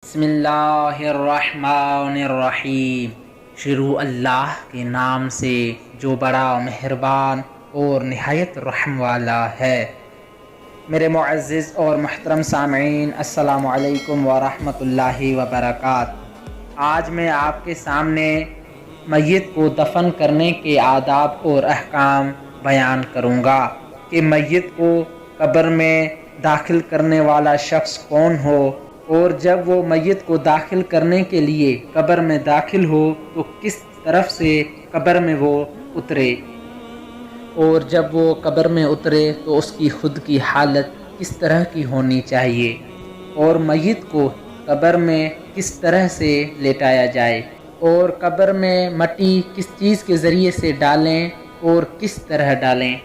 بسم اللہ الرحمن الرحیم۔ شروع اللہ کے نام سے جو بڑا مہربان اور نہایت رحم والا ہے۔ میرے معزز اور محترم سامعین، السلام علیکم ورحمۃ اللہ وبرکاتہ۔ آج میں آپ کے سامنے میت کو دفن کرنے کے آداب اور احکام بیان کروں گا کہ میت کو قبر میں داخل کرنے والا شخص کون ہو، اور جب وہ میت کو داخل کرنے کے لیے قبر میں داخل ہو تو کس طرف سے قبر میں وہ اترے، اور جب وہ قبر میں اترے تو اس کی خود کی حالت کس طرح کی ہونی چاہیے، اور میت کو قبر میں کس طرح سے لیٹایا جائے، اور قبر میں مٹی کس چیز کے ذریعے سے ڈالیں اور کس طرح ڈالیں،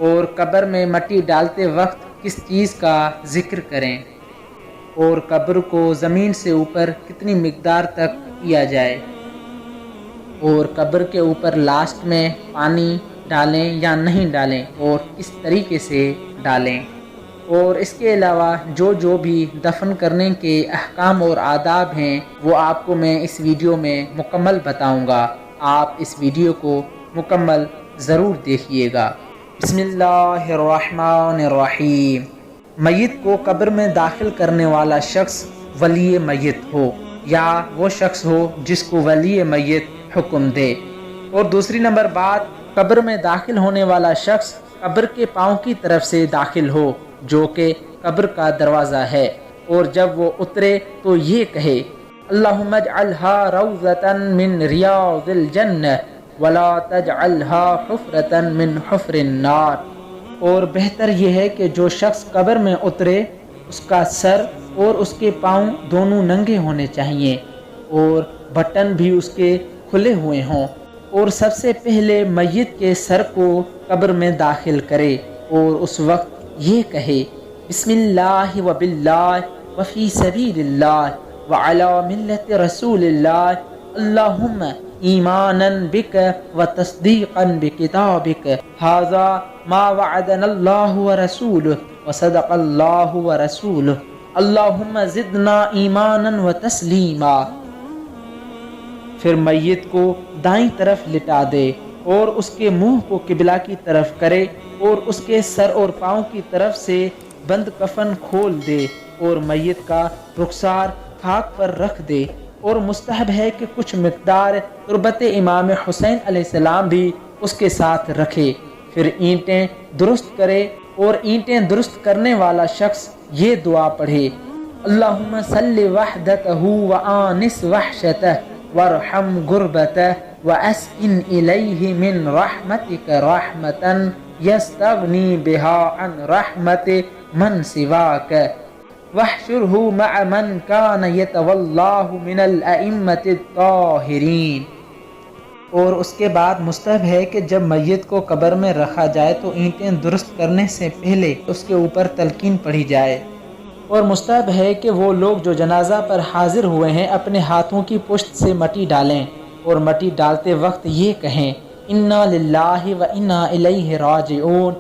اور قبر میں مٹی ڈالتے وقت کس چیز کا ذکر کریں، اور قبر کو زمین سے اوپر کتنی مقدار تک کیا جائے، اور قبر کے اوپر لاسٹ میں پانی ڈالیں یا نہیں ڈالیں اور کس طریقے سے ڈالیں، اور اس کے علاوہ جو بھی دفن کرنے کے احکام اور آداب ہیں وہ آپ کو میں اس ویڈیو میں مکمل بتاؤں گا۔ آپ اس ویڈیو کو مکمل ضرور دیکھیے گا۔ بسم اللہ الرحمن الرحیم۔ میت کو قبر میں داخل کرنے والا شخص ولی میت ہو یا وہ شخص ہو جس کو ولی میت حکم دے، اور دوسری نمبر بات، قبر میں داخل ہونے والا شخص قبر کے پاؤں کی طرف سے داخل ہو جو کہ قبر کا دروازہ ہے، اور جب وہ اترے تو یہ کہے اللہم اجعلها روضۃ من ریاض الجنہ ولا تجعلها حفرۃ من حفر النار۔ اور بہتر یہ ہے کہ جو شخص قبر میں اترے اس کا سر اور اس کے پاؤں دونوں ننگے ہونے چاہیے، اور بٹن بھی اس کے کھلے ہوئے ہوں، اور سب سے پہلے میت کے سر کو قبر میں داخل کرے اور اس وقت یہ کہے بسم اللہ وباللہ وفی سبیل اللہ وعلی ملت رسول اللہ، اللہم ایمانا بک وتصدیقا بکتابک، ھذا ما وعدنا اللہ ورسولہ وصدق اللہ ورسولہ، اللہم زدنا ایمانا وتسلیما۔ پھر میت کو دائیں طرف لٹا دے اور اس کے منہ کو قبلہ کی طرف کرے، اور اس کے سر اور پاؤں کی طرف سے بند کفن کھول دے اور میت کا رخسار خاک پر رکھ دے، اور مستحب ہے کہ کچھ مقدار تربت امام حسین علیہ السلام بھی اس کے ساتھ رکھے۔ پھر اینٹیں درست کرے، اور اینٹیں درست کرنے والا شخص یہ دعا پڑھے اللہم صلی وحدتہ وآنس وحشتہ وارحم غربتہ واسکن الیہ من رحمتک رحمتا یستغنی بہا عن رحمت من سواک، واحشرہ مع من کان یتولاہ من الائمۃ الطاہرین۔ اور اس کے بعد مستحب ہے کہ جب میت کو قبر میں رکھا جائے تو اینٹیں درست کرنے سے پہلے اس کے اوپر تلقین پڑھی جائے، اور مستحب ہے کہ وہ لوگ جو جنازہ پر حاضر ہوئے ہیں اپنے ہاتھوں کی پشت سے مٹی ڈالیں، اور مٹی ڈالتے وقت یہ کہیں انا للہ و انا الیہ راجعون،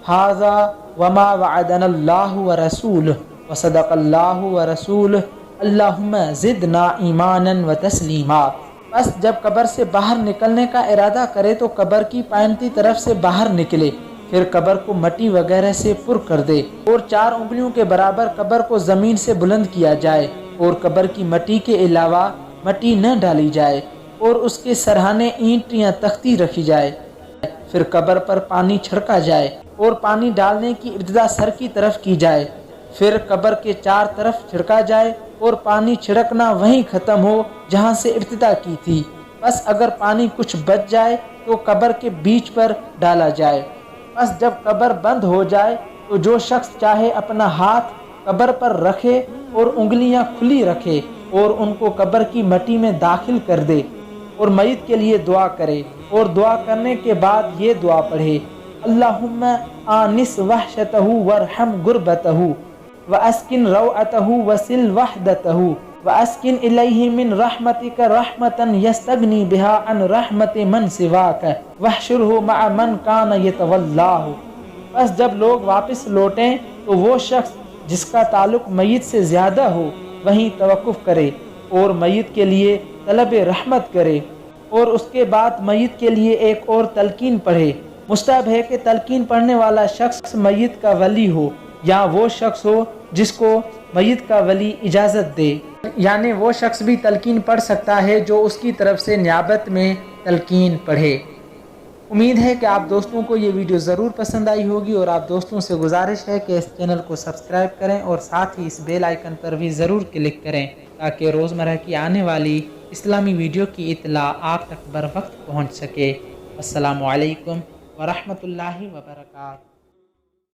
ھذا وما وعدنا اللہ ورسولہ وصدق اللہ ورسولہ، اللہم زدنا ایمانا وتسلیما۔ بس جب قبر سے باہر نکلنے کا ارادہ کرے تو قبر کی پائنتی طرف سے باہر نکلے، پھر قبر کو مٹی وغیرہ سے پر کر دے، اور 4 انگلیوں کے برابر قبر کو زمین سے بلند کیا جائے، اور قبر کی مٹی کے علاوہ مٹی نہ ڈالی جائے، اور اس کے سرہانے اینٹ یا تختی رکھی جائے۔ پھر قبر پر پانی چھڑکا جائے، اور پانی ڈالنے کی ابتدا سر کی طرف کی جائے، پھر قبر کے 4 طرف چھڑکا جائے، اور پانی چھڑکنا وہیں ختم ہو جہاں سے ابتدا کی تھی۔ بس اگر پانی کچھ بچ جائے تو قبر کے بیچ پر ڈالا جائے۔ بس جب قبر بند ہو جائے تو جو شخص چاہے اپنا ہاتھ قبر پر رکھے اور انگلیاں کھلی رکھے، اور ان کو قبر کی مٹی میں داخل کر دے، اور میت کے لیے دعا کرے، اور دعا کرنے کے بعد یہ دعا پڑھے اللہم آنس وحشتہ وارحم غربتہ واسکن روعتہ وسل وحدتہ واسکن الیہ من رحمتک رحمتا یستغنی بہا عن رحمت من سواک، واحشرہ مع من کان یتولاہ۔ بس جب لوگ واپس لوٹیں تو وہ شخص جس کا تعلق میت سے زیادہ ہو وہیں توقف کرے اور میت کے لیے طلب رحمت کرے، اور اس کے بعد میت کے لیے ایک اور تلقین پڑھے۔ مستحب ہے کہ تلقین پڑھنے والا شخص میت کا ولی ہو یا وہ شخص ہو جس کو میت کا ولی اجازت دے، یعنی وہ شخص بھی تلقین پڑھ سکتا ہے جو اس کی طرف سے نیابت میں تلقین پڑھے۔ امید ہے کہ آپ دوستوں کو یہ ویڈیو ضرور پسند آئی ہوگی، اور آپ دوستوں سے گزارش ہے کہ اس چینل کو سبسکرائب کریں اور ساتھ ہی اس بیل آئیکن پر بھی ضرور کلک کریں تاکہ روزمرہ کی آنے والی اسلامی ویڈیو کی اطلاع آپ تک بر وقت پہنچ سکے۔ السلام علیکم ورحمۃ اللہ وبرکاتہ۔